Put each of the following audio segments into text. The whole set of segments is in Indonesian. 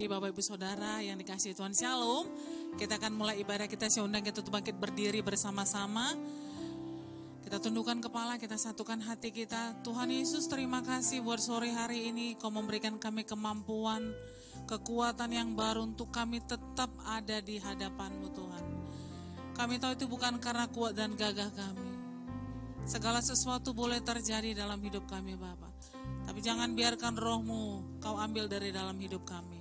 Bapak Ibu Saudara yang dikasihi Tuhan, Shalom. Kita akan mulai ibadah kita. Saya undang kita untuk bangkit berdiri bersama-sama. Kita tundukkan kepala, kita satukan hati kita. Tuhan Yesus, terima kasih buat sore hari ini. Kau memberikan kami kemampuan, kekuatan yang baru untuk kami tetap ada di hadapan-Mu Tuhan. Kami tahu itu bukan karena kuat dan gagah kami. Segala sesuatu boleh terjadi dalam hidup kami Bapa. Tapi jangan biarkan Roh-Mu Kau ambil dari dalam hidup kami.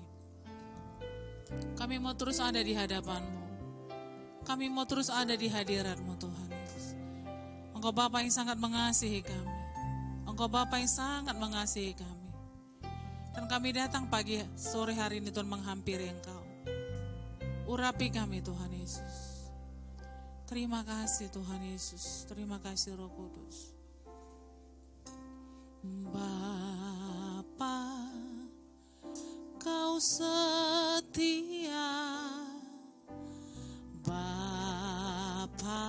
Kami mau terus ada di hadapan-Mu. Kami mau terus ada di hadirat-Mu Tuhan Yesus. Engkau Bapa yang sangat mengasihi kami. Engkau Bapa yang sangat mengasihi kami. Dan kami datang pagi sore hari ini Tuhan menghampiri Engkau. Urapi kami Tuhan Yesus. Terima kasih Tuhan Yesus. Terima kasih Roh Kudus. Bapa, Kau setia, Bapa,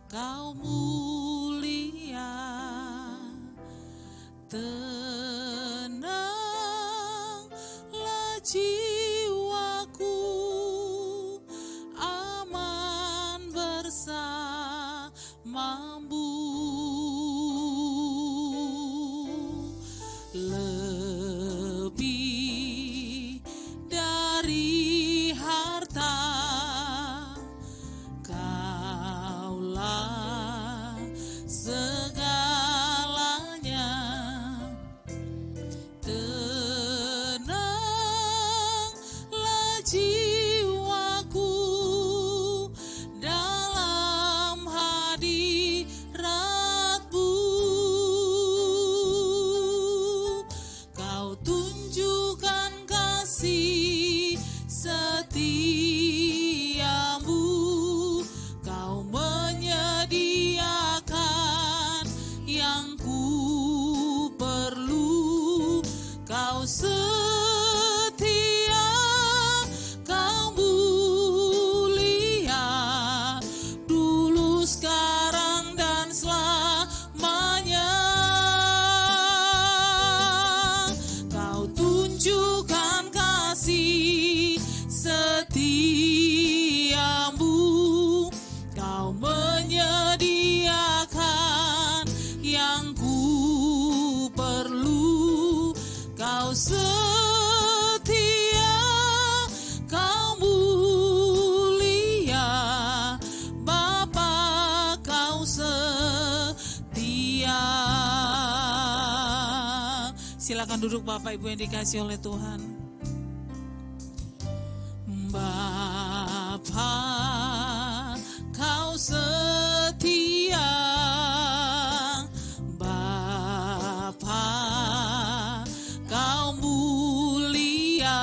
Kau mulia, tenanglah jiwaku, aman bersamamu. Lebih dari harta, Kaulah segalanya. Tenanglah jiwaku dalam hadirat-Mu. Kau tunjukkan kasih setiamu, Kau menyediakan yang ku perlu. Kau setia, Kau mulia, dulu, sekarang, dan selamanya. Kau tunjukkan kasih setiamu, Kau menyediakan yang ku perlu. Kau setia, Kau mulia, Bapa, Kau setia. Silakan duduk Bapak Ibu yang dikasihi oleh Tuhan. Bapa, Kau setia, Bapa, Kau mulia,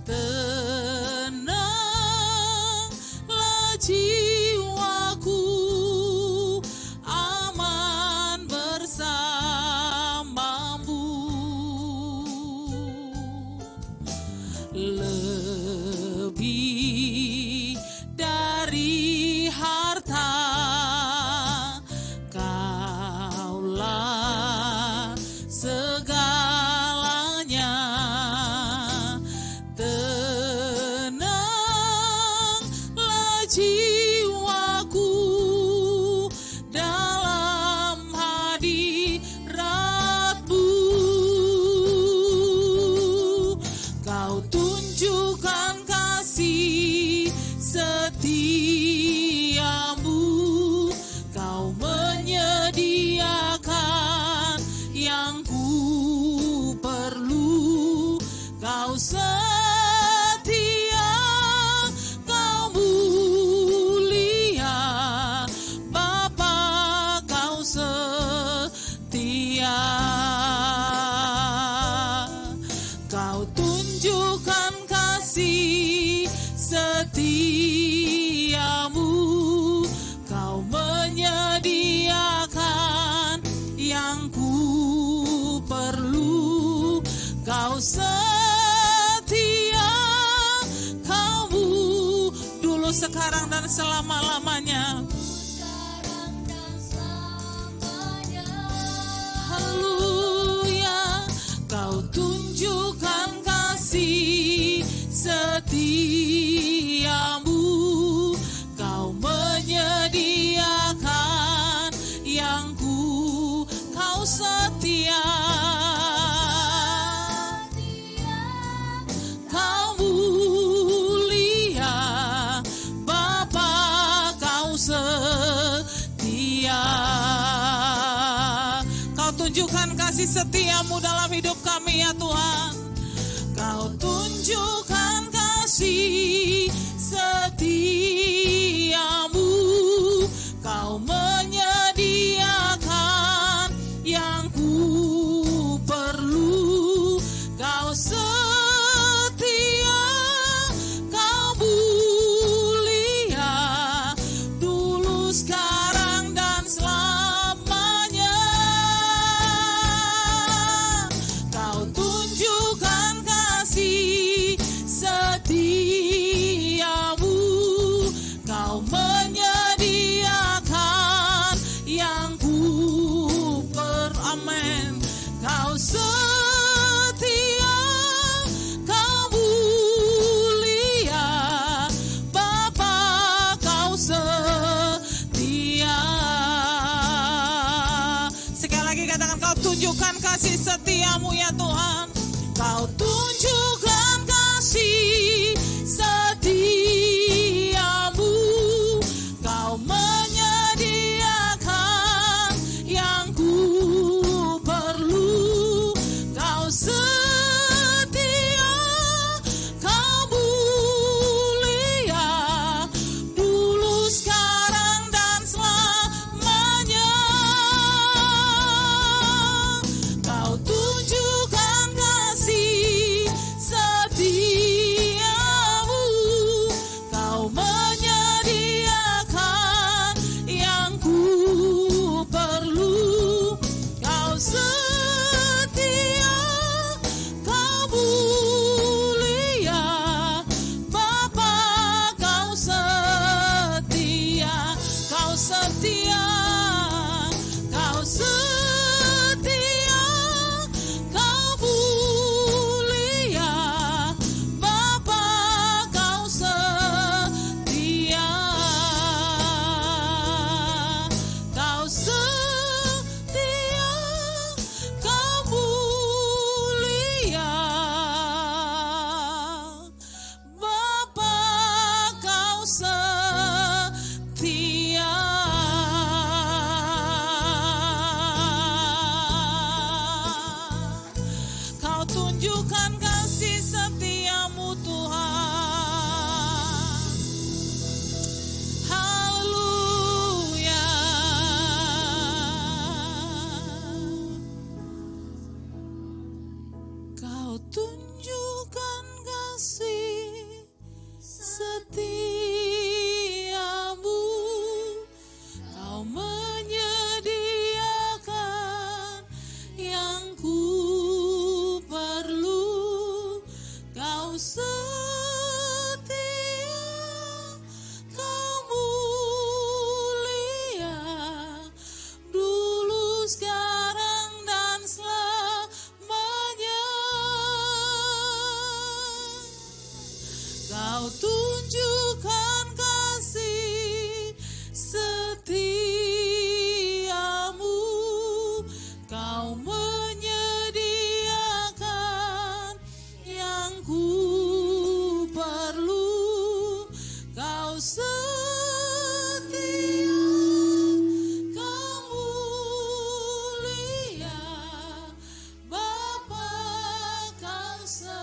tenanglah jiwaku, aman bersamamu. Lebih dari harta, Kaulah segalanya. Tenanglah jiwaku dalam hadirat-Mu. Kau tunjukkan kasih setiamu, Kau menyediakan yang ku perlu. Kau setia, Kau mulia, Bapa, Kau setia. Kau tunjukkan kasih setiamu, Kau menyediakan yang ku perlu. Kau setia, Kau dulu, sekarang, dan selama-lamanya. Haleluya, Kau tunjuk setiamu dalam hidup kami ya Tuhan. Kau tunjukkan kasih setiamu, Kau menyediakan yang ku perlu. Kau setia, Kau mulia, dulu sekarang dan selamanya. Kau tunjukkan kasih setiamu, Kau menyediakan yang ku amen. Kau setia, Kau mulia, Bapa Kau setia. Sekali lagi katakan, Kau tunjukkan kasih setiamu ya Tuhan. Kau tunjukkan kasih setiamu, Kau menyediakan yang ku perlu. Kau setia, Kau mulia, dulu sekarang dan selamanya. Kau tunjukkan kasih setiamu, Kau menyediakan yang ku perlu. Kau setia, Kau mulia, Bapa Kau setia. Kau setia, Kau setia, Kau mulia, Bapa Kau setia. Kau setia, Kau mulia, Bapa Kau setia. Kau tunjukkan kasih setiamu Tuhan. Haleluya. Kau tunjukkan kasih setiamu, Kau menyediakan yang ku perlu. Kau setia, Kau mulia, dulu sekarang dan selamanya. Kau tunjukkan kasih setiamu, Kau menyediakan yang ku perlu. Kau setia, Kau mulia, Bapa Kau setia.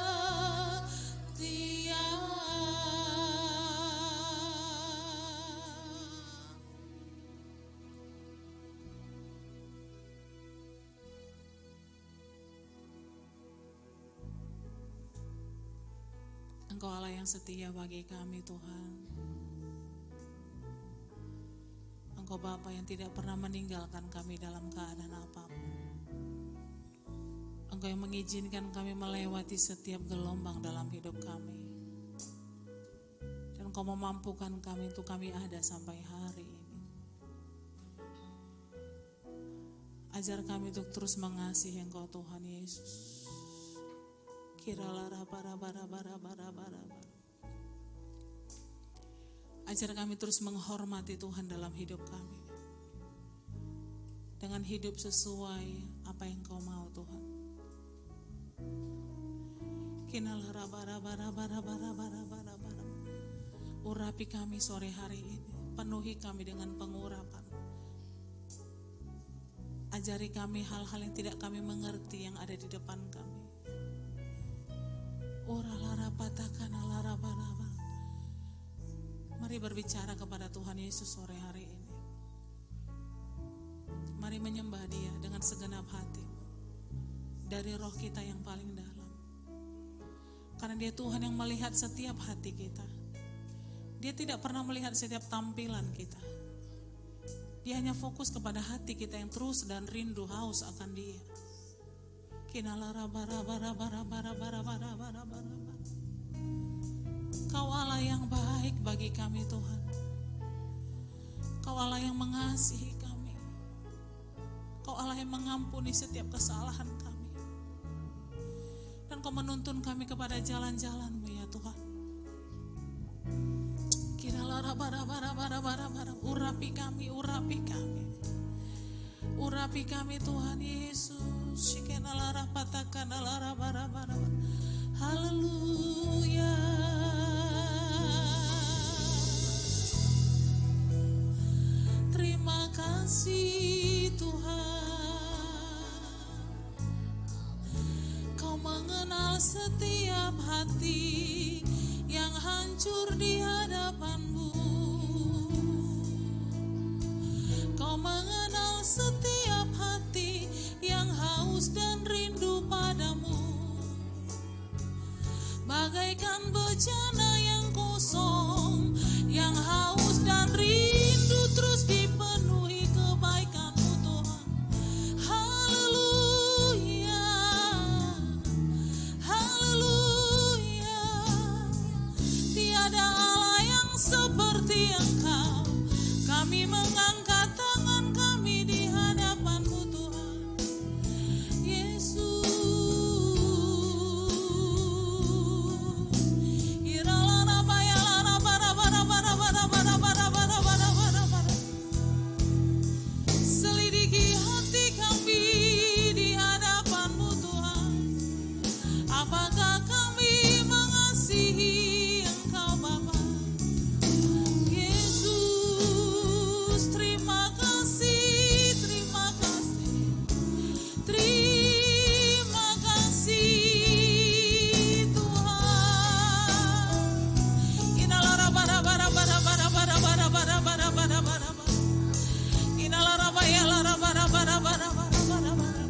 Engkau Allah yang setia bagi kami Tuhan. Engkau Bapa yang tidak pernah meninggalkan kami dalam keadaan apapun. Engkau yang mengizinkan kami melewati setiap gelombang dalam hidup kami. Dan Engkau memampukan kami untuk kami ada sampai hari ini. Ajar kami untuk terus mengasihi Engkau Tuhan Yesus. Ajar kami terus menghormati Tuhan dalam hidup kami, dengan hidup sesuai apa yang Kau mau Tuhan. Urapi kami sore hari ini, penuhi kami dengan pengurapan. Ajari kami hal-hal yang tidak kami mengerti yang ada di depan kami. Mari berbicara kepada Tuhan Yesus sore hari ini. Mari menyembah Dia dengan segenap hati, dari roh kita yang paling dalam. Karena Dia Tuhan yang melihat setiap hati kita. Dia tidak pernah melihat setiap tampilan kita. Dia hanya fokus kepada hati kita yang terus dan rindu haus akan Dia. Kau Allah yang baik bagi kami Tuhan. Kau Allah yang mengasihi kami. Kau Allah yang mengampuni setiap kesalahan kami. Dan Kau menuntun kami kepada jalan-jalan-Mu ya Tuhan. Urapi kami, urapi kami. Urapi kami Tuhan Yesus. Haleluya. Terima kasih Tuhan. Kau mengenal setiap hati yang hancur di hadapan-Mu. Kau mengenal setiap hati yang haus dan rindu padamu. Bagaikan bejana yang kosong, yang haus dan rindu terus dipenuhi kebaikan-Mu Tuhan. Haleluya, haleluya. Tiada Allah yang seperti Engkau. Kami mengangkat tangan kami di hadapan-Mu Tuhan Yesus. Selidiki hati kami di hadapan-Mu Tuhan. Apakah kami mengasihi Engkau Bapa? Yesus, terima kasih, terima kasih, terima kasih Tuhan. Inalara bara bara bara bara bara bara bara bara bara bara. Inalara baya lara bara bara bara bara bara bara.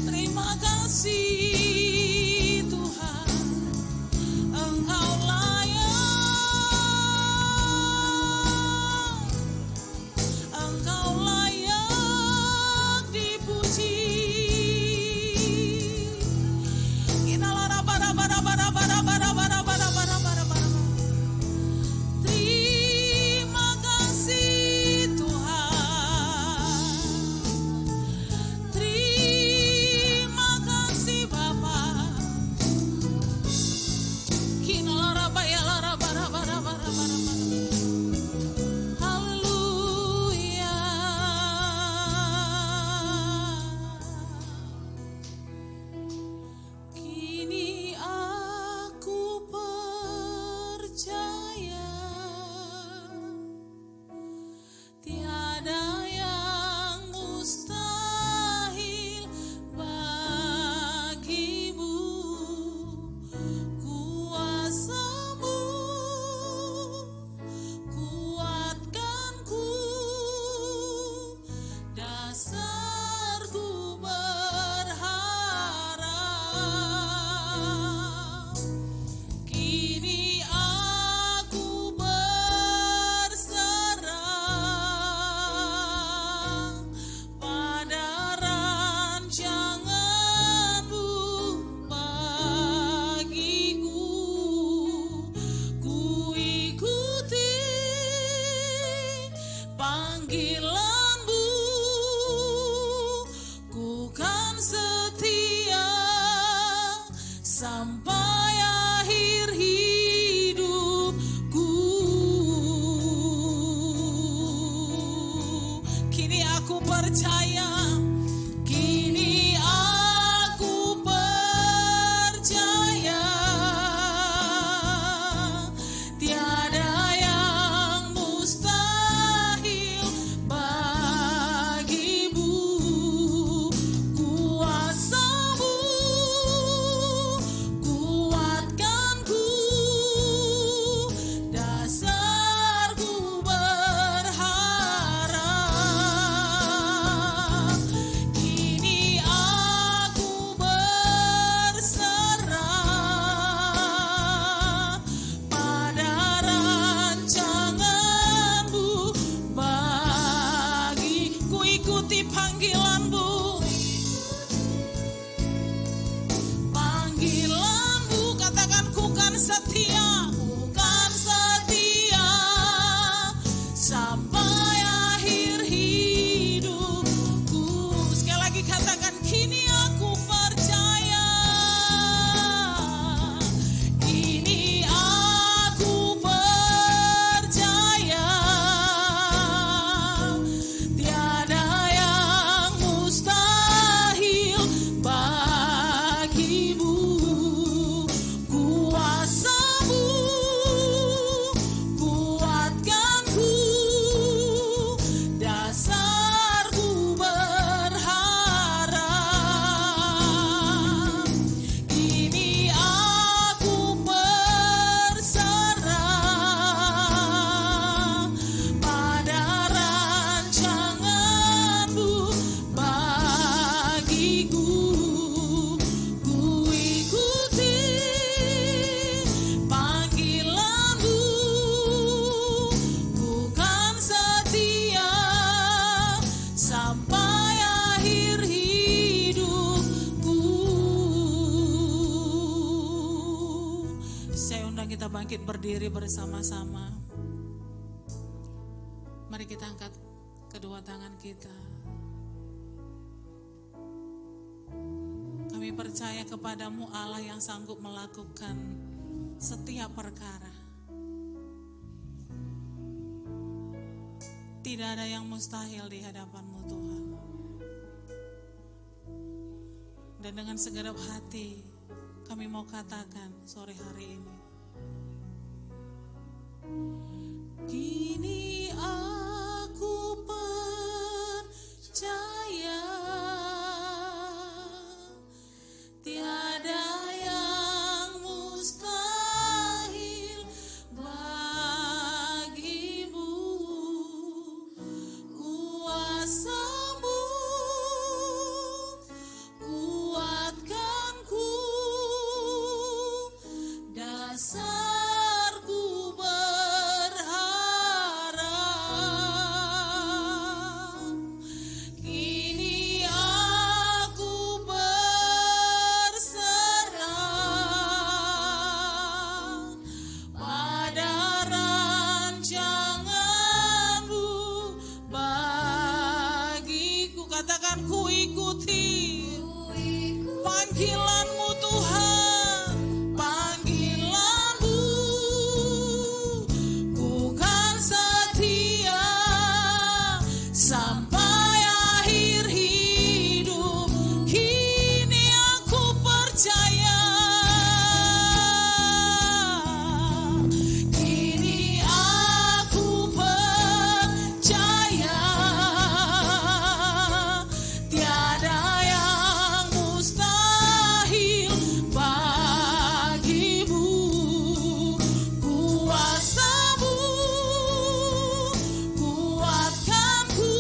Terima kasih Tuhan. Engkau layak, Engkau layak dipuji. Inalara bara bara bara bara bara bara bara bara bara bara. Terima kasih Tuhan. Terima kasih Bapa. Kinalara baya lara bara bara bara bara bara. Haleluya. Kini aku percaya tiada yang mustahil bagimu. Kuasa-Mu kuatkanku, dasarku berharap. Kini aku berserah pada rancangan-Mu bagiku. Ku ikuti panggilan-Mu, ku kan setia sampai akhir hidupku. Kini aku percaya, kini aku percaya tiada yang mustahil bagimu. kita bangkit berdiri bersama-sama. Mari kita angkat kedua tangan kita. Kami percaya kepadamu Allah yang sanggup melakukan setiap perkara. Tidak ada yang mustahil di hadapan-Mu Tuhan. Dan dengan segenap hati kami mau katakan sore hari ini, kini aku percaya tiada yang mustahil bagimu. Kuasa-Mu kuatkanku, dasarku berharap. Kini aku berserah pada rancangan-Mu bagiku. Katakan, ku ikuti panggilan-Mu Tuhan, panggilan-Mu. Ku kan setia sampai akhir hidup. Kini aku percaya, kini aku percaya tiada yang mustahil bagimu. Kuasa-Mu kuatkanku,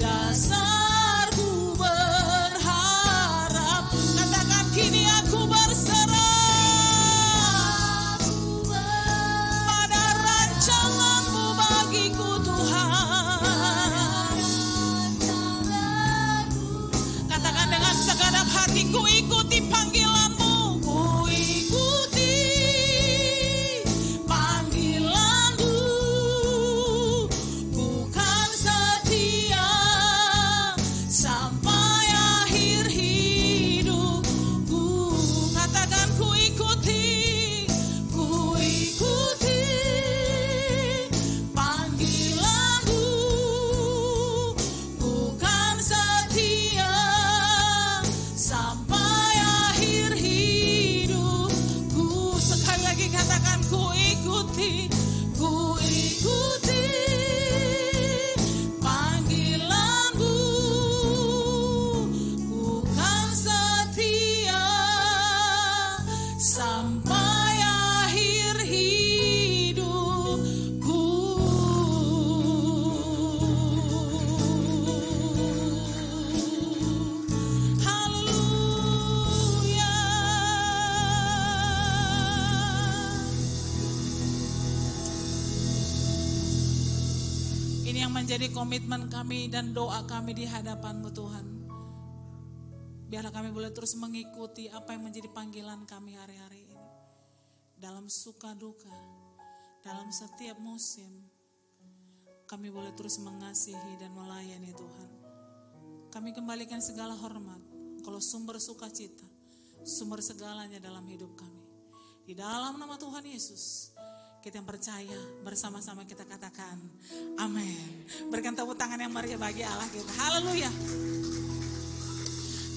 dasarku berharap. Katakan, kini aku berserah pada rancangan-Mu bagiku Tuhan. Katakan dengan segenap hati, ku ikuti panggilan-Mu, ku ikuti panggilan-Mu. Bukan setia sampai akhir hidupku. Katakan, ku ikuti panggilan-Mu. Bukan setia sampai akhir hidupku. Sekali lagi katakan, ku ikuti panggilan-Mu. Bukan setia sampai akhir hidupku. Haleluya. Ini yang menjadi komitmen kami dan doa kami di hadapan-Mu Tuhan. Biarlah kami boleh terus mengikuti apa yang menjadi panggilan kami hari-hari ini. Dalam suka duka, dalam setiap musim, kami boleh terus mengasihi dan melayani Tuhan. Kami kembalikan segala hormat, kalau sumber sukacita, sumber segalanya dalam hidup kami. Di dalam nama Tuhan Yesus, kita yang percaya bersama-sama kita katakan amin. Berikan tepuk tangan yang meriah bagi Allah kita. Haleluya.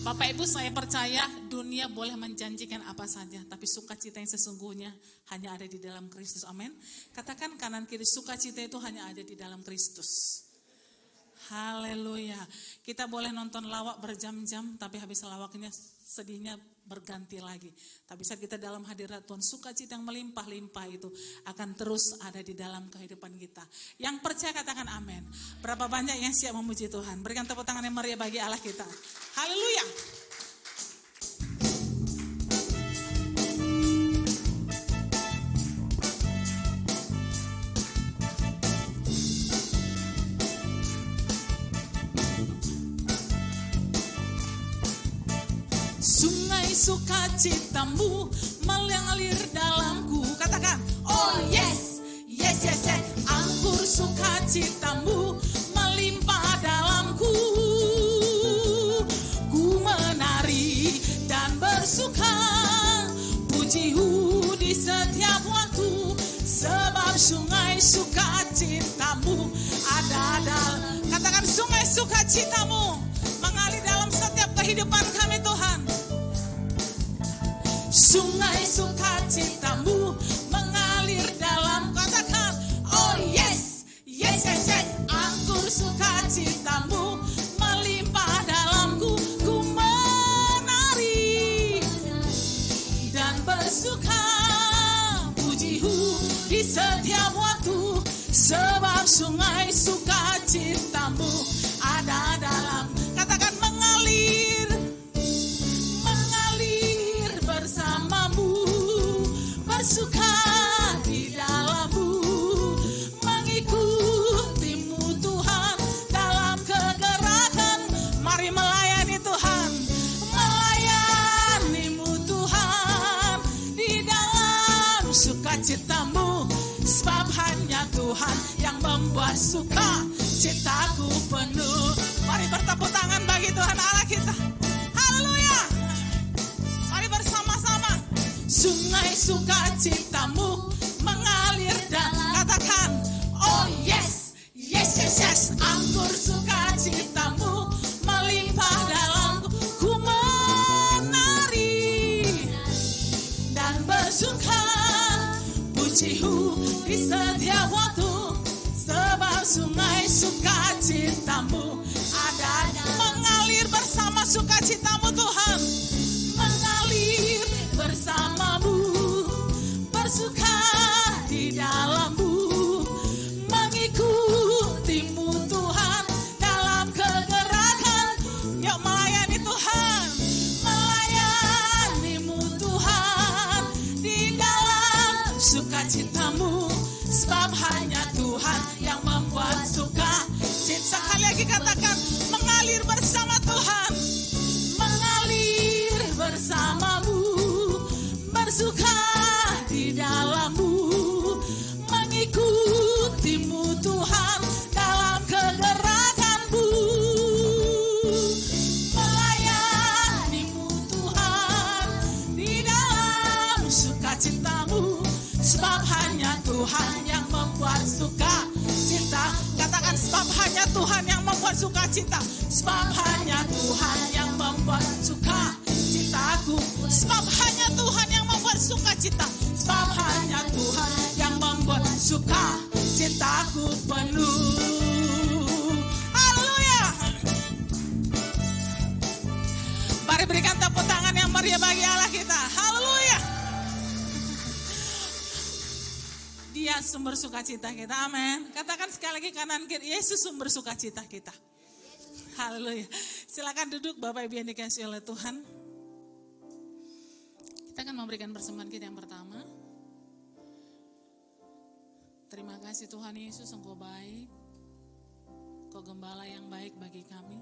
Bapak Ibu, saya percaya dunia boleh menjanjikan apa saja, tapi sukacita yang sesungguhnya hanya ada di dalam Kristus. Amin. Katakan kanan kiri, sukacita itu hanya ada di dalam Kristus. Haleluya. Kita boleh nonton lawak berjam-jam, tapi habis lawaknya sedihnya berganti lagi. Tapi saat kita dalam hadirat Tuhan, sukacita yang melimpah-limpah itu akan terus ada di dalam kehidupan kita. Yang percaya katakan amin. Berapa banyak yang siap memuji Tuhan? Berikan tepuk tangan yang meriah bagi Allah kita. Haleluya. Sungguh sungai sukacitamu mengalir dalamku. Katakan, oh yes, yes, yes, yes. Anggur sukacitamu melimpah dalamku. Ku menari dan bersuka, pujimu di setiap waktu, sebab sungai sukacitamu ada dalam. Katakan, sungai sukacitamu mengalir dalam setiap kehidupan kami Tuhan. Sungai sukacitamu mengalir dalam. Katakan, oh yes, yes, yes, yes. Anggur sukacitamu melimpah dalamku. Ku menari dan bersuka, pujimu di setiap waktu, sebab sungai sukacitamu ada dalam. Katakan, mengalir, mengalir bersamamu, bersuka di dalammu, mengikutimu Tuhan dalam kegerakan. Mari melayani Tuhan, melayanimu Tuhan di dalam sukacitamu, sebab hanya Tuhan yang membuat suka citaku penuh. Mari bertepuk tangan bagi Tuhan Allah kita. Haleluya. Mari bersama-sama. Sungai sukacitamu mengalir dan katakan, oh yes, yes, yes, yes. Anggur sukacitamu melimpah dalamku. Ku menari dan bersuka, pujimu di setiap waktu, sebab sungai sukacitamu ada. Mengalir bersama sukacitamu Tuhan, mengalir bersamamu, bersuka di dalammu, mengikutimu Tuhan dalam kegerakan. Yuk melayani Tuhan, melayanimu Tuhan di dalam sukacitamu, sebab hanya Tuhan yang membuat suka. Sekali lagi katakan, mengalir bersama Tuhan, mengalir bersamamu, bersuka di dalammu, mengikutimu Tuhan dalam kegerakanmu, melayanimu Tuhan di dalam sukacitamu, sebab hanya Tuhan yang membuat suka cita. Katakan, sebab hanya Tuhan yang membuat sukacita, sebab hanya Tuhan yang membuat suka citaku, sebab hanya Tuhan yang membuat sukacita, sebab hanya Tuhan yang membuat suka citaku penuh. Haleluya. Mari berikan tepuk tangan yang meriah bagi Allah kita. Haleluya. Dia sumber sukacita kita, amin. Katakan sekali lagi kanan kiri, Yesus sumber sukacita kita. Haleluya. Silakan duduk Bapak Ibu yang dikasihi oleh Tuhan. Kita akan memberikan persembahan kita yang pertama. Terima kasih Tuhan Yesus, Engkau baik. Engkau gembala yang baik bagi kami,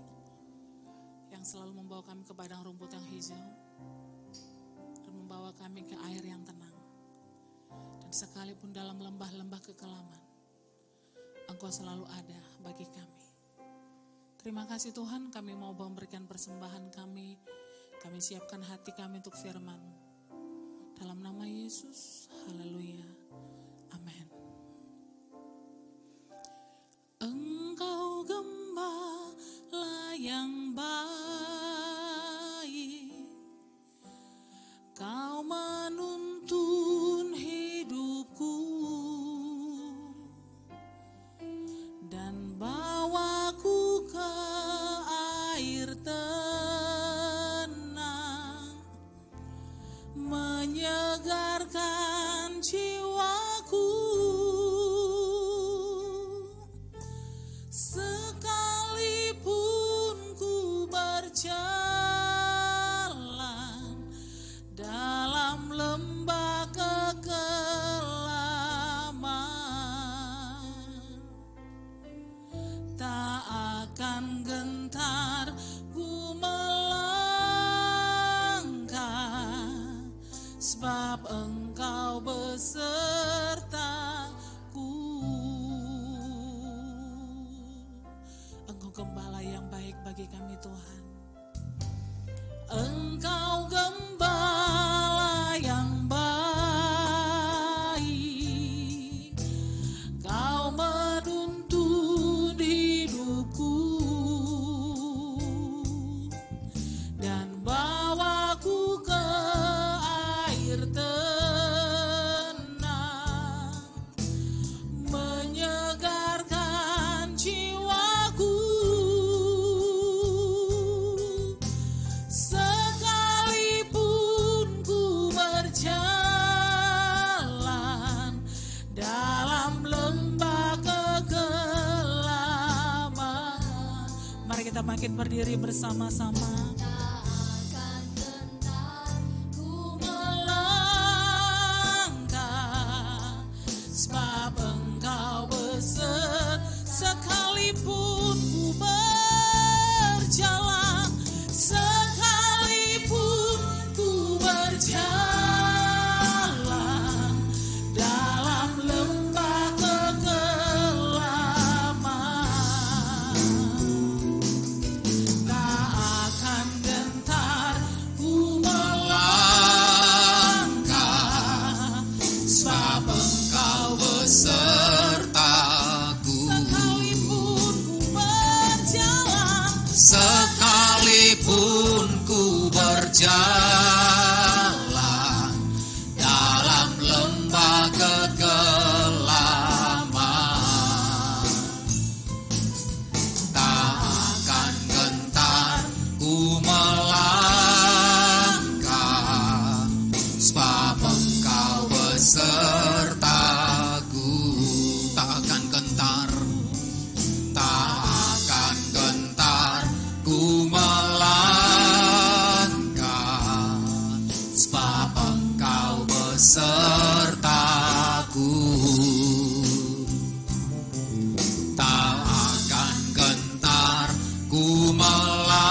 yang selalu membawa kami ke padang rumput yang hijau dan membawa kami ke air yang tenang. Dan sekalipun dalam lembah-lembah kekelaman, Engkau selalu ada bagi kami. Terima kasih Tuhan, kami mau memberikan persembahan kami. Kami siapkan hati kami untuk firman-Mu. Dalam nama Yesus, haleluya, amin. Engkau gembala yang baik, Kau menuntun hidupku dan bawaku ke air tenang, menyegarkan jiwaku. Sekalipun ku berjalan dalam lembah kekelaman, tak akan gentar ku melangkah sebab Engkau besertaku. Engkau gembala yang baik bagi kami Tuhan. Engkau gembala yang baik, Kau menuntun hidupku dan bawaku ke air tenang, menyegarkan jiwaku. Sekalipun ku berjalan dalam lembah kegelapan. Mari kita makin berdiri bersama-sama. Sekalipun ku berjalan, sekalipun ku berjalan dalam lembah kegelapan, tak akan gentar ku melangkah, sebab Engkau besertaku. Sekalipun ku berjalan dalam lembah kegelapan, tak akan gentar ku melangkah, sebab Engkau besertaku. Tak akan gentar, tak akan gentar ku melangkah, sebab Engkau besertaku. Tak akan gentar ku melangkah,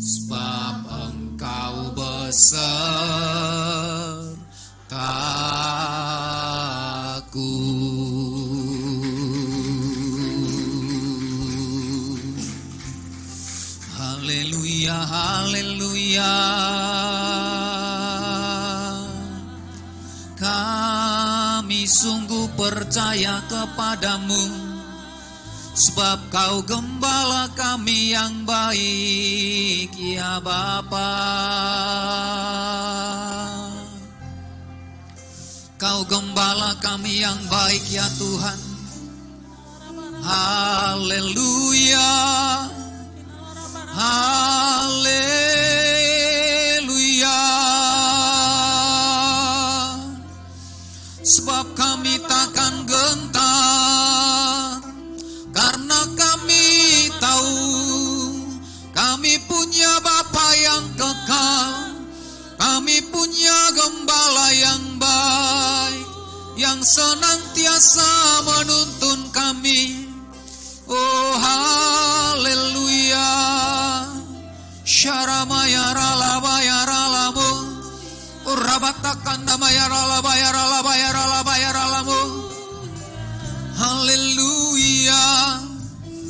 sebab Engkau besertaku. Haleluya, haleluya. Kami sungguh percaya kepadamu, sebab Kau gembala kami yang baik, ya Bapa. Kau gembala kami yang baik, ya Tuhan. Haleluya, haleluya. Sebab kami takkan gentar, karena kami tahu kami punya Bapa yang kekal. Kami punya gembala yang baik, yang senantiasa menuntun kami. Oh haleluya. Syaramayaralabayaralamu, Urabatakandamayaralabayaralabayaralabayaralamu. Haleluya.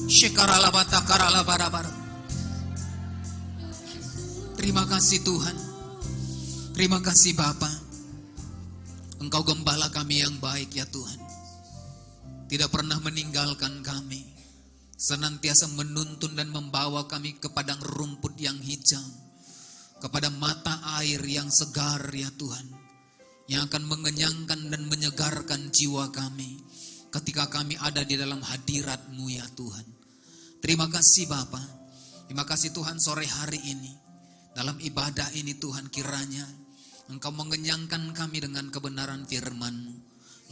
Syikaralabatakaralabarabar. Terima kasih Tuhan. Terima kasih Bapa. Engkau gembala kami yang baik, ya Tuhan. Tidak pernah meninggalkan kami, senantiasa menuntun dan membawa kami ke padang rumput yang hijau, kepada mata air yang segar, ya Tuhan, yang akan mengenyangkan dan menyegarkan jiwa kami ketika kami ada di dalam hadirat-Mu, ya Tuhan. Terima kasih Bapa. Terima kasih Tuhan, sore hari ini dalam ibadah ini Tuhan, kiranya Engkau mengenyangkan kami dengan kebenaran firman-Mu,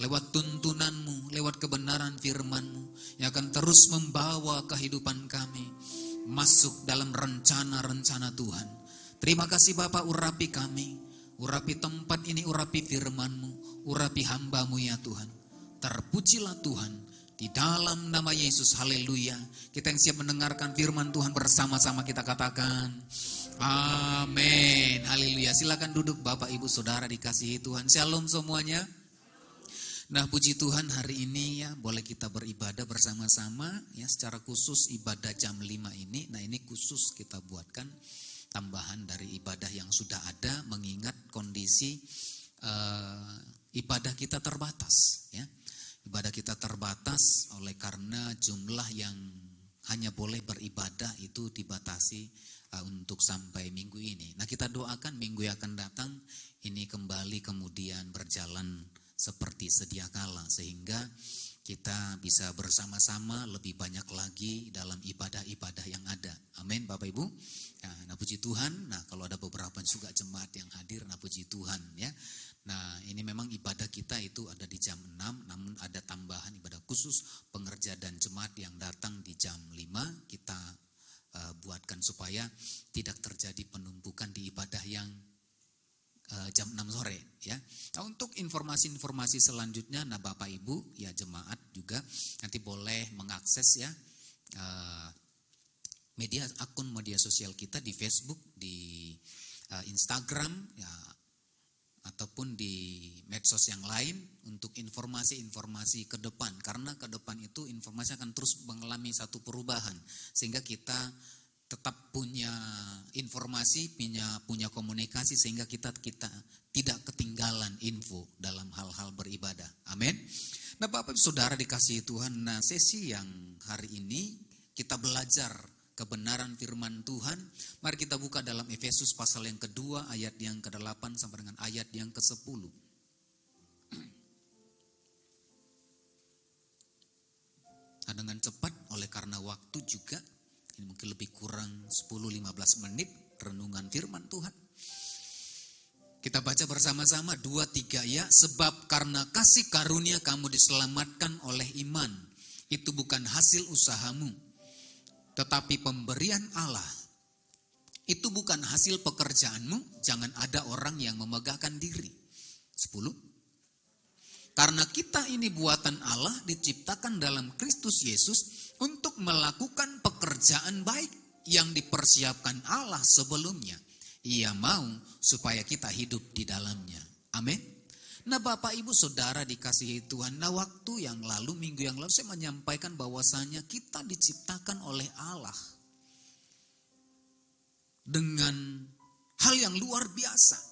lewat tuntunan-Mu, lewat kebenaran firman-Mu yang akan terus membawa kehidupan kami masuk dalam rencana-rencana Tuhan. Terima kasih Bapa, urapi kami, urapi tempat ini, urapi firman-Mu, urapi hamba-Mu, ya Tuhan. Terpujilah Tuhan Di dalam nama Yesus, haleluya. Kita yang siap mendengarkan firman Tuhan bersama-sama kita katakan, amin, haleluya. Silakan duduk Bapak Ibu Saudara dikasihi Tuhan. Shalom semuanya. Nah, puji Tuhan, hari ini ya boleh kita beribadah bersama-sama ya, secara khusus ibadah jam 5 ini. Nah, ini khusus kita buatkan tambahan dari ibadah yang sudah ada, mengingat kondisi ibadah kita terbatas ya. Ibadah kita terbatas oleh karena jumlah yang hanya boleh beribadah itu dibatasi untuk sampai minggu ini. Nah, kita doakan minggu yang akan datang ini kembali kemudian berjalan seperti sedia kala, sehingga kita bisa bersama-sama lebih banyak lagi dalam ibadah-ibadah yang ada. Amin Bapak Ibu. Nah, puji Tuhan. Nah, kalau ada beberapa juga jemaat yang hadir, nah puji Tuhan ya. Nah, ini memang ibadah kita itu ada di jam 6, namun ada tambahan ibadah khusus pengerja dan jemaat yang datang di jam 5. Kita buatkan supaya tidak terjadi penumpukan di ibadah yang jam 6 sore ya. Nah, untuk informasi-informasi selanjutnya, nah Bapak Ibu ya jemaat juga nanti boleh mengakses ya akun media sosial kita di Facebook, di Instagram ya, ataupun di medsos yang lain untuk informasi-informasi ke depan, karena ke depan itu informasi akan terus mengalami satu perubahan, sehingga kita tetap punya informasi, punya komunikasi, sehingga kita tidak ketinggalan info dalam hal-hal beribadah. Amin. Nah, Bapak Saudara dikasihi Tuhan, nah sesi yang hari ini kita belajar kebenaran firman Tuhan. Mari kita buka dalam Efesus pasal yang kedua ayat yang ke-8 sampai dengan ayat yang ke-10. Nah, dengan cepat oleh karena waktu juga, ini mungkin lebih kurang 10-15 menit renungan firman Tuhan. Kita baca bersama-sama 2-3 ya. Sebab karena kasih karunia kamu diselamatkan oleh iman. Itu bukan hasil usahamu, tetapi pemberian Allah. Itu bukan hasil pekerjaanmu, jangan ada orang yang memegahkan diri. 10. Karena kita ini buatan Allah, diciptakan dalam Kristus Yesus untuk melakukan pekerjaan baik yang dipersiapkan Allah sebelumnya. Ia mau supaya kita hidup di dalamnya. Amin. Nah, Bapak Ibu Saudara dikasihi Tuhan, nah waktu yang lalu, minggu yang lalu saya menyampaikan bahwasanya kita diciptakan oleh Allah dengan hal yang luar biasa.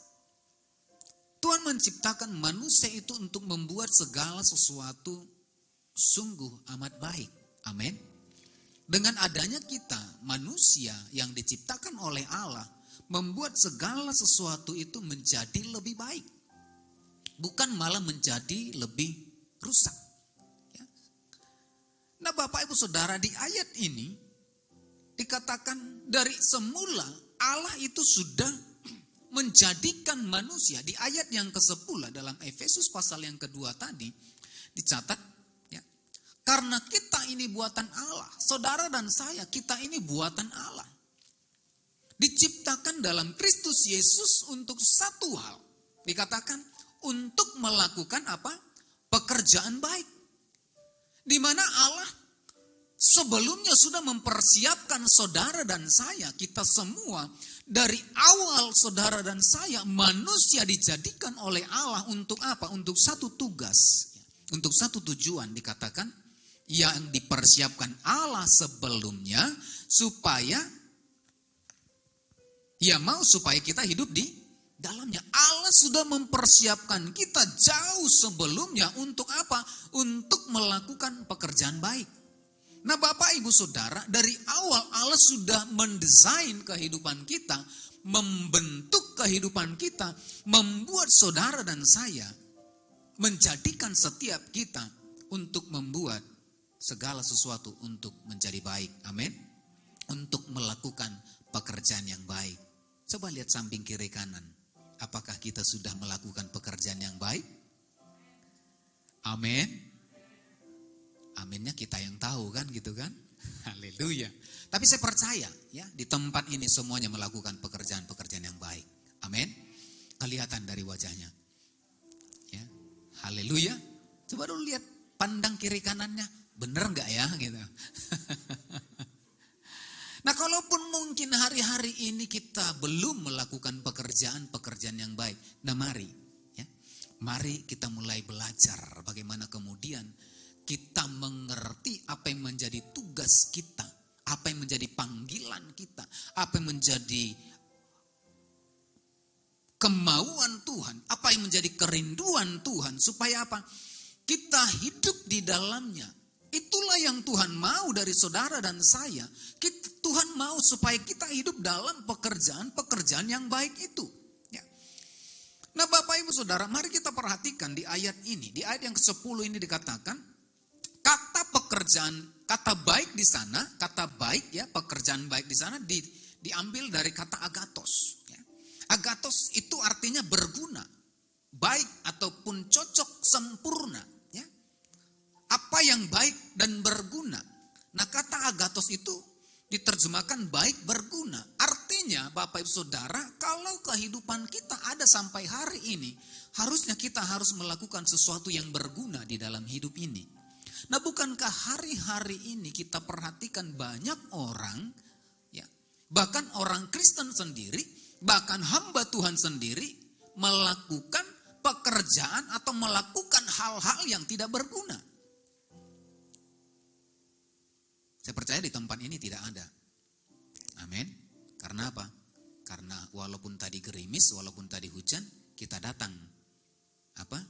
Tuhan menciptakan manusia itu untuk membuat segala sesuatu sungguh amat baik. Amin. Dengan adanya kita, manusia yang diciptakan oleh Allah, membuat segala sesuatu itu menjadi lebih baik. Bukan malah menjadi lebih rusak. Ya. Nah, Bapak Ibu Saudara, di ayat ini dikatakan dari semula Allah itu sudah menjadikan manusia. Di ayat yang ke-10 dalam Efesus pasal yang kedua tadi dicatat ya, karena kita ini buatan Allah. Saudara dan saya, kita ini buatan Allah. Diciptakan dalam Kristus Yesus untuk satu hal. Dikatakan untuk melakukan apa? Pekerjaan baik. Di mana Allah sebelumnya sudah mempersiapkan saudara dan saya, kita semua, dari awal saudara dan saya, manusia dijadikan oleh Allah untuk apa? Untuk satu tugas, untuk satu tujuan. Dikatakan yang dipersiapkan Allah sebelumnya supaya Ia mau supaya kita hidup di dalamnya. Allah sudah mempersiapkan kita jauh sebelumnya untuk apa? Untuk melakukan pekerjaan baik. Nah, Bapak Ibu Saudara, dari awal Allah sudah mendesain kehidupan kita, membentuk kehidupan kita, membuat saudara dan saya, menjadikan setiap kita untuk membuat segala sesuatu untuk menjadi baik. Amin. Untuk melakukan pekerjaan yang baik. Coba lihat samping kiri kanan. Apakah kita sudah melakukan pekerjaan yang baik? Amin. Aminnya kita yang tahu kan gitu kan. Haleluya. Tapi saya percaya ya di tempat ini semuanya melakukan pekerjaan-pekerjaan yang baik. Amin. Kelihatan dari wajahnya. Ya. Haleluya. Coba dulu lihat pandang kiri kanannya. bener nggak ya gitu. Nah, kalaupun mungkin hari-hari ini kita belum melakukan pekerjaan yang baik, nah mari kita mulai belajar bagaimana kemudian kita mengerti apa yang menjadi tugas kita, apa yang menjadi panggilan kita, apa yang menjadi kemauan Tuhan, apa yang menjadi kerinduan Tuhan, supaya apa? Kita hidup di dalamnya. Itulah yang Tuhan mau dari saudara dan saya. Tuhan mau supaya kita hidup dalam pekerjaan yang baik itu. Ya. Nah, Bapak Ibu Saudara, mari kita perhatikan di ayat ini. Di ayat yang ke-10 ini dikatakan, kata baik di sana, kata baik ya, pekerjaan baik di sana diambil dari kata agathos. Ya. Agathos itu artinya berguna, baik ataupun cocok, sempurna. Ya. Apa yang baik dan berguna. Nah, kata agathos itu diterjemahkan baik berguna. Artinya Bapak Ibu Saudara, kalau kehidupan kita ada sampai hari ini, harusnya kita harus melakukan sesuatu yang berguna di dalam hidup ini. Nah, bukankah hari-hari ini kita perhatikan banyak orang, ya, bahkan orang Kristen sendiri, bahkan hamba Tuhan sendiri melakukan pekerjaan atau melakukan hal-hal yang tidak berguna. Saya percaya di tempat ini tidak ada. Amin. Karena apa? Karena walaupun tadi gerimis, walaupun tadi hujan, kita datang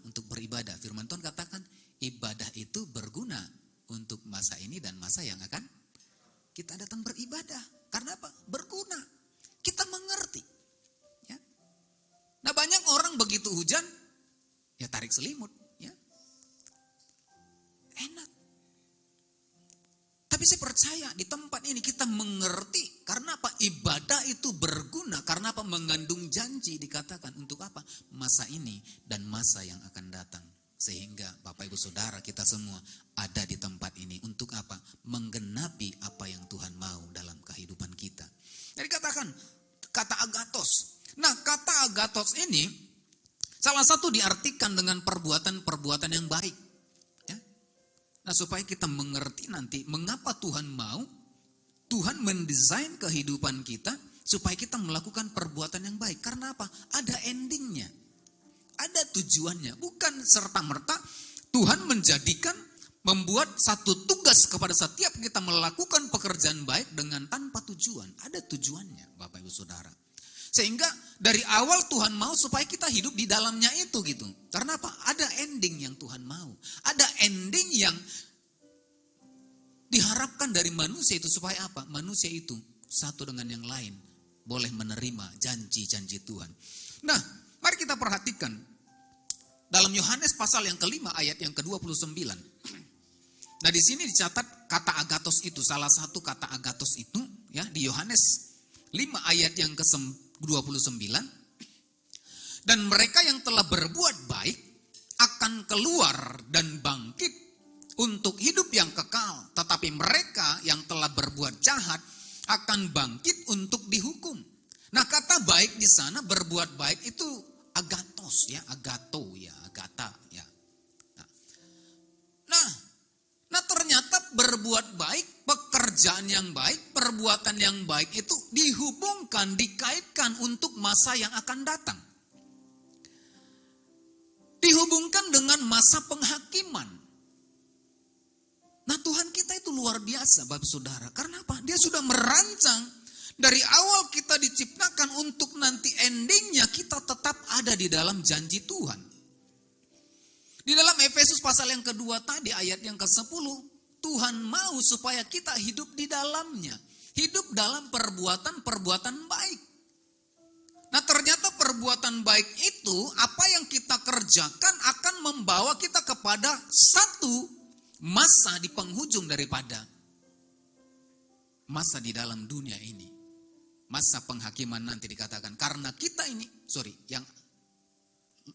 untuk beribadah. Firman Tuhan katakan ibadah itu berguna untuk masa ini dan masa yang akan kita datang beribadah. Karena apa? Berguna. Kita mengerti. Ya. Nah, banyak orang begitu hujan, ya tarik selimut. Ya. Enak. Tapi saya percaya di tempat ini kita mengerti. Karena apa? Ibadah itu berguna. Karena apa? Mengandung janji dikatakan. Untuk apa? Masa ini dan masa yang akan datang. Sehingga Bapak Ibu Saudara kita semua ada di tempat ini. Untuk apa? Menggenapi apa yang Tuhan mau dalam kehidupan kita. Jadi katakan kata agathos. Nah, kata agathos ini salah satu diartikan dengan perbuatan-perbuatan yang baik. Ya. Nah, supaya kita mengerti nanti mengapa Tuhan mau, Tuhan mendesain kehidupan kita supaya kita melakukan perbuatan yang baik. Karena apa? Ada endingnya. Ada tujuannya. Bukan serta-merta Tuhan membuat satu tugas kepada setiap kita melakukan pekerjaan baik dengan tanpa tujuan. Ada tujuannya Bapak Ibu Saudara. Sehingga dari awal Tuhan mau supaya kita hidup di dalamnya itu gitu. Karena apa? Ada ending yang Tuhan mau. Ada ending yang diharapkan dari manusia itu supaya apa? Manusia itu satu dengan yang lain boleh menerima janji-janji Tuhan. Nah, mari kita perhatikan dalam Yohanes pasal yang ke-5 ayat yang ke-29. Nah, di sini dicatat kata agathos itu, salah satu kata agathos itu ya di Yohanes 5 ayat yang ke-29. Dan mereka yang telah berbuat baik akan keluar dan bangkit untuk hidup yang kekal, tetapi mereka yang telah berbuat jahat akan bangkit untuk dihukum. Nah, kata baik di sana, berbuat baik itu agathos ya, agato ya, agata ya. Nah, ternyata berbuat baik, pekerjaan yang baik, perbuatan yang baik itu dihubungkan, dikaitkan untuk masa yang akan datang. Dihubungkan dengan masa penghakiman. Nah, Tuhan kita itu luar biasa Bapak Saudara. Karena apa? Dia sudah merancang dari awal kita diciptakan untuk nanti endingnya kita tetap ada di dalam janji Tuhan. Di dalam Efesus pasal yang kedua tadi ayat yang ke-10, Tuhan mau supaya kita hidup di dalamnya. Hidup dalam perbuatan-perbuatan baik. Nah, ternyata perbuatan baik itu apa yang kita kerjakan akan membawa kita kepada satu masa di penghujung daripada masa di dalam dunia ini. Masa penghakiman nanti dikatakan. Karena kita ini, yang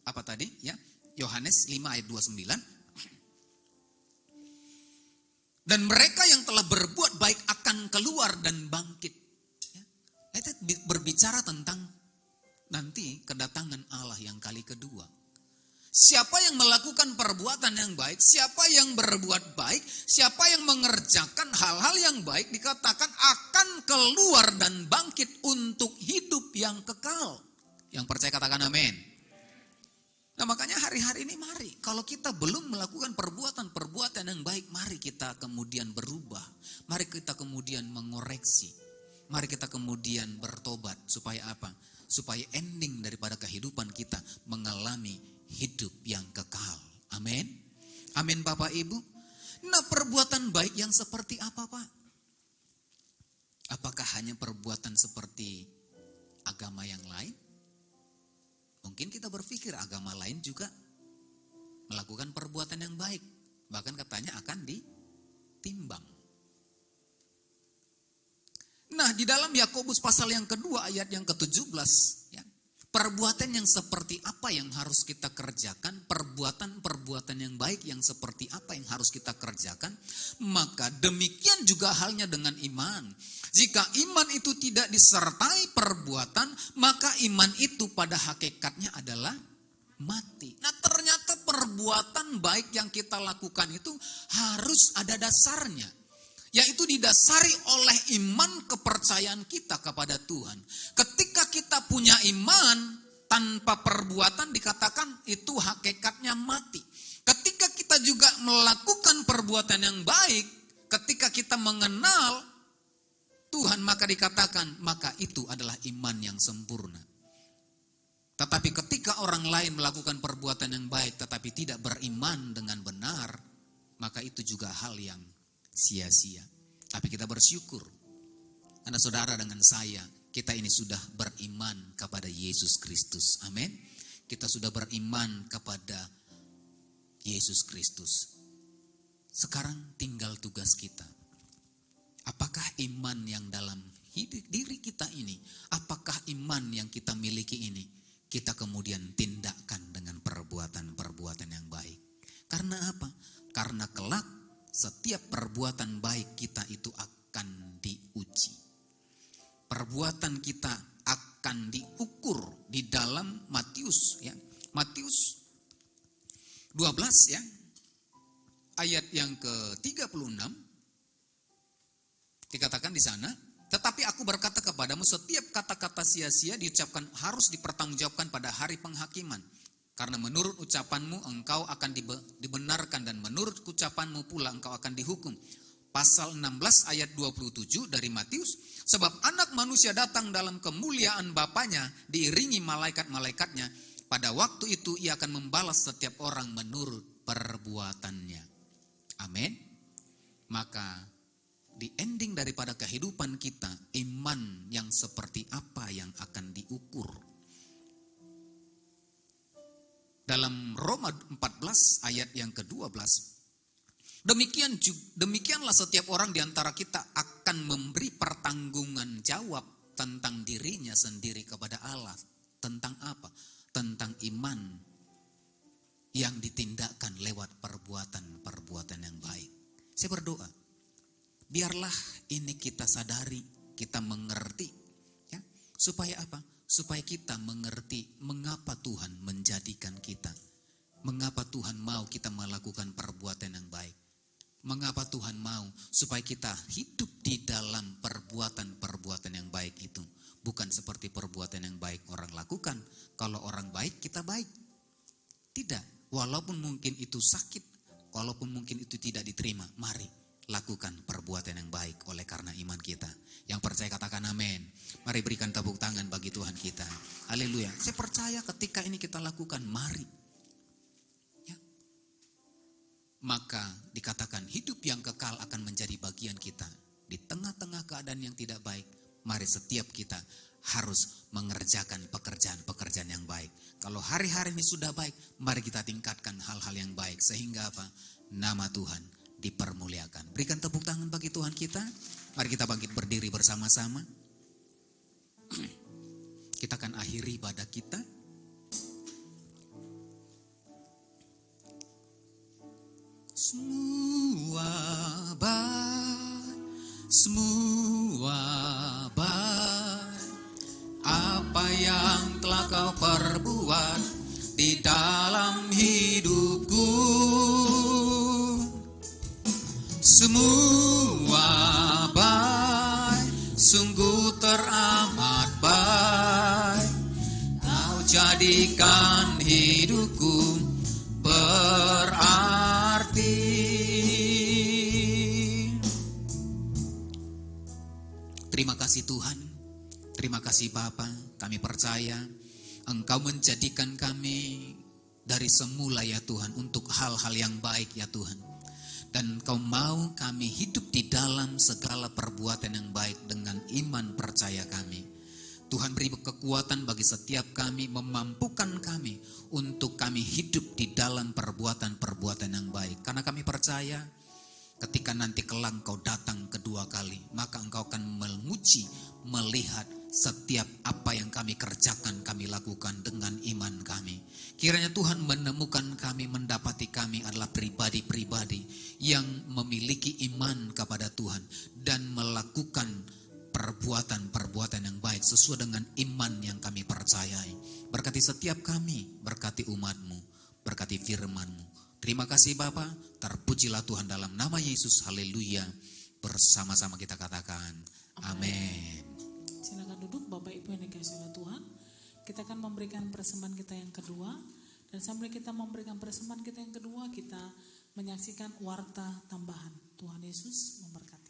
apa tadi ya? Yohanes 5 ayat 29. Dan mereka yang telah berbuat baik akan keluar dan bangkit. Ya. Itu berbicara tentang nanti kedatangan Allah yang kali kedua. Siapa yang melakukan perbuatan yang baik, siapa yang berbuat baik, siapa yang mengerjakan hal-hal yang baik, dikatakan akan keluar dan bangkit untuk hidup yang kekal. Yang percaya katakan amin. Nah makanya hari-hari ini mari, kalau kita belum melakukan perbuatan yang baik, mari kita kemudian berubah. Mari kita kemudian mengoreksi. Mari kita kemudian bertobat. Supaya apa? Supaya ending daripada kehidupan kita mengalami hidup yang kekal. Amin. Amin Bapak Ibu. Nah perbuatan baik yang seperti apa Pak? Apakah hanya perbuatan seperti agama yang lain? Mungkin kita berpikir agama lain juga melakukan perbuatan yang baik. Bahkan katanya akan ditimbang. Nah di dalam Yakobus pasal yang kedua ayat yang ke-17 ya. Perbuatan yang seperti apa yang harus kita kerjakan, perbuatan yang baik yang seperti apa yang harus kita kerjakan, maka demikian juga halnya dengan iman. Jika iman itu tidak disertai perbuatan, maka iman itu pada hakikatnya adalah mati. Nah ternyata perbuatan baik yang kita lakukan itu harus ada dasarnya. Yaitu didasari oleh iman kepercayaan kita kepada Tuhan. Ketika kita punya iman tanpa perbuatan dikatakan itu hakikatnya mati. Ketika kita juga melakukan perbuatan yang baik, ketika kita mengenal Tuhan maka dikatakan maka itu adalah iman yang sempurna. Tetapi ketika orang lain melakukan perbuatan yang baik tetapi tidak beriman dengan benar, maka itu juga hal yang sia-sia. Tapi kita bersyukur karena saudara dengan saya, kita ini sudah beriman kepada Yesus Kristus. Amin. Kita sudah beriman kepada Yesus Kristus. Sekarang tinggal tugas kita. Apakah iman yang dalam diri kita ini, apakah iman yang kita miliki ini, kita kemudian tindakkan dengan perbuatan-perbuatan yang baik. Karena apa? Karena kelak setiap perbuatan baik kita itu akan diuji. Perbuatan kita akan diukur di dalam Matius ya. Matius 12 ya. Ayat yang ke-36 dikatakan di sana, tetapi aku berkata kepadamu setiap kata-kata sia-sia diucapkan harus dipertanggungjawabkan pada hari penghakiman. Karena menurut ucapanmu engkau akan dibenarkan dan menurut ucapanmu pula engkau akan dihukum. Pasal 16 ayat 27 dari Matius. Sebab anak manusia datang dalam kemuliaan Bapanya diiringi malaikat-malaikatnya. Pada waktu itu ia akan membalas setiap orang menurut perbuatannya. Amin. Maka di ending daripada kehidupan kita, iman yang seperti apa yang akan diukur. Dalam Roma 14 ayat yang ke-12. Demikianlah setiap orang di antara kita akan memberi pertanggungan jawab tentang dirinya sendiri kepada Allah. Tentang apa? Tentang iman yang ditindakkan lewat perbuatan-perbuatan yang baik. Saya berdoa, biarlah ini kita sadari, kita mengerti. Ya, supaya apa? Supaya kita mengerti mengapa Tuhan menjadikan kita. Mengapa Tuhan mau kita melakukan perbuatan yang baik. Mengapa Tuhan mau supaya kita hidup di dalam perbuatan-perbuatan yang baik itu. Bukan seperti perbuatan yang baik orang lakukan. Kalau orang baik, kita baik. Tidak, walaupun mungkin itu sakit, walaupun mungkin itu tidak diterima, mari lakukan perbuatan yang baik oleh karena iman kita. Yang percaya katakan amin. Mari berikan tepuk tangan bagi Tuhan kita. Haleluya. Saya percaya ketika ini kita lakukan, mari. Ya. Maka dikatakan hidup yang kekal akan menjadi bagian kita. Di tengah-tengah keadaan yang tidak baik, mari setiap kita harus mengerjakan pekerjaan-pekerjaan yang baik. Kalau hari-hari ini sudah baik, mari kita tingkatkan hal-hal yang baik. Sehingga apa? Nama Tuhan dipermuliakan. Berikan tepuk tangan bagi Tuhan kita. Mari kita bangkit berdiri bersama-sama. Kita akan akhiri ibadah kita. Semua baik apa yang telah kau perbuat di dalam hidup menjadikan hidupku berarti. Terima kasih Tuhan, terima kasih Bapa, kami percaya Engkau menjadikan kami dari semula ya Tuhan untuk hal-hal yang baik ya Tuhan. Dan Engkau mau kami hidup di dalam segala perbuatan yang baik dengan iman percaya kami. Tuhan beri kekuatan bagi setiap kami, memampukan kami untuk kami hidup di dalam perbuatan-perbuatan yang baik. Karena kami percaya ketika nanti kelak Engkau datang kedua kali, maka Engkau akan menguji, melihat setiap apa yang kami kerjakan, kami lakukan dengan iman kami. Kiranya Tuhan menemukan kami, mendapati kami adalah pribadi-pribadi yang memiliki iman kepada Tuhan dan melakukan perbuatan-perbuatan yang baik sesuai dengan iman yang kami percayai. Berkati setiap kami, berkati umat-Mu, berkati firman-Mu. Terima kasih Bapa, terpujilah Tuhan dalam nama Yesus, haleluya. Bersama-sama kita katakan, amin. Silakan duduk Bapak Ibu yang dikasihi oleh Tuhan. Kita akan memberikan persembahan kita yang kedua. Dan sambil kita memberikan persembahan kita yang kedua, kita menyaksikan warta tambahan. Tuhan Yesus memberkati.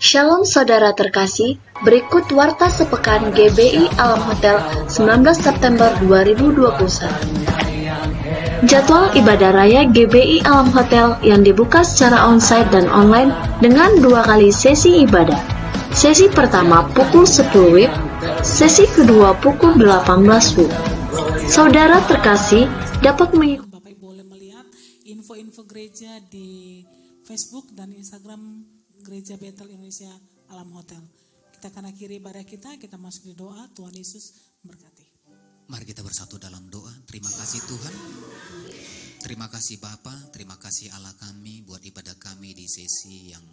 Shalom saudara terkasih, berikut warta sepekan GBI Alam Hotel 19 September 2021. Jadwal ibadah raya GBI Alam Hotel yang dibuka secara onsite dan online dengan 2 kali sesi ibadah. Sesi pertama pukul 10 WIB, sesi kedua pukul 18 WIB. Saudara terkasih dapat mengikuti. Bapak Ibu boleh melihat info-info gereja di Facebook dan Instagram Gereja Betel Indonesia Alam Hotel. Kita akan akhiri ibadah kita masuk di doa. Tuhan Yesus memberkati. Mari kita bersatu dalam doa. Terima kasih Tuhan. Terima kasih Bapa, terima kasih Allah kami buat ibadah kami di sesi yang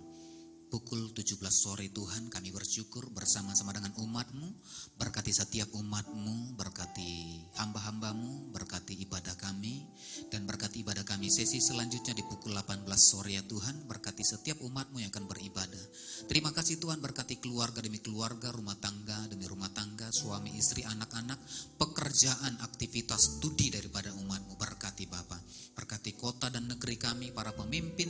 pukul 17 sore Tuhan. Kami bersyukur bersama-sama dengan umat-Mu. Berkati setiap umat-Mu, berkati hamba-hamba-Mu, berkati ibadah kami. Dan berkati ibadah kami sesi selanjutnya di pukul 18 sore ya Tuhan. Berkati setiap umat-Mu yang akan beribadah. Terima kasih Tuhan, berkati keluarga demi keluarga, rumah tangga demi rumah tangga, suami, istri, anak-anak, pekerjaan, aktivitas, studi daripada umat-Mu. Berkati Bapa, berkati kota dan negeri kami, para pemimpin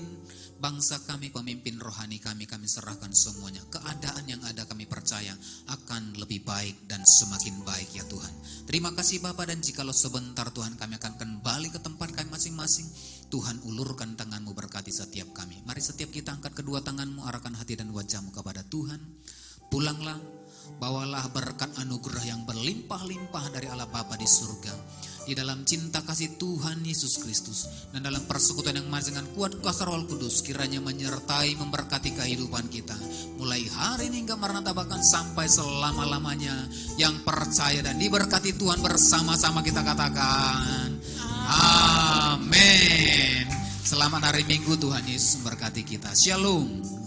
bangsa kami, pemimpin rohani kami serahkan semuanya. Keadaan yang ada kami percaya akan lebih baik dan semakin baik ya Tuhan. Terima kasih Bapa, dan jikalau sebentar Tuhan kami akan kembali ke tempat kami masing-masing, Tuhan ulurkan tangan-Mu berkati setiap kami. Mari setiap kita angkat kedua tangan-Mu, arahkan hati dan wajah-Mu kepada Tuhan. Pulanglah, bawalah berkat anugerah yang berlimpah-limpah dari Allah Bapa di surga. Di dalam cinta kasih Tuhan Yesus Kristus dan dalam persekutuan yang manis dengan kuat kuasa Roh Kudus, kiranya menyertai memberkati kehidupan kita mulai hari ini hingga maranatha, bahkan sampai selama-lamanya. Yang percaya dan diberkati Tuhan bersama-sama kita katakan amin. Selamat hari Minggu, Tuhan Yesus memberkati kita. Shalom.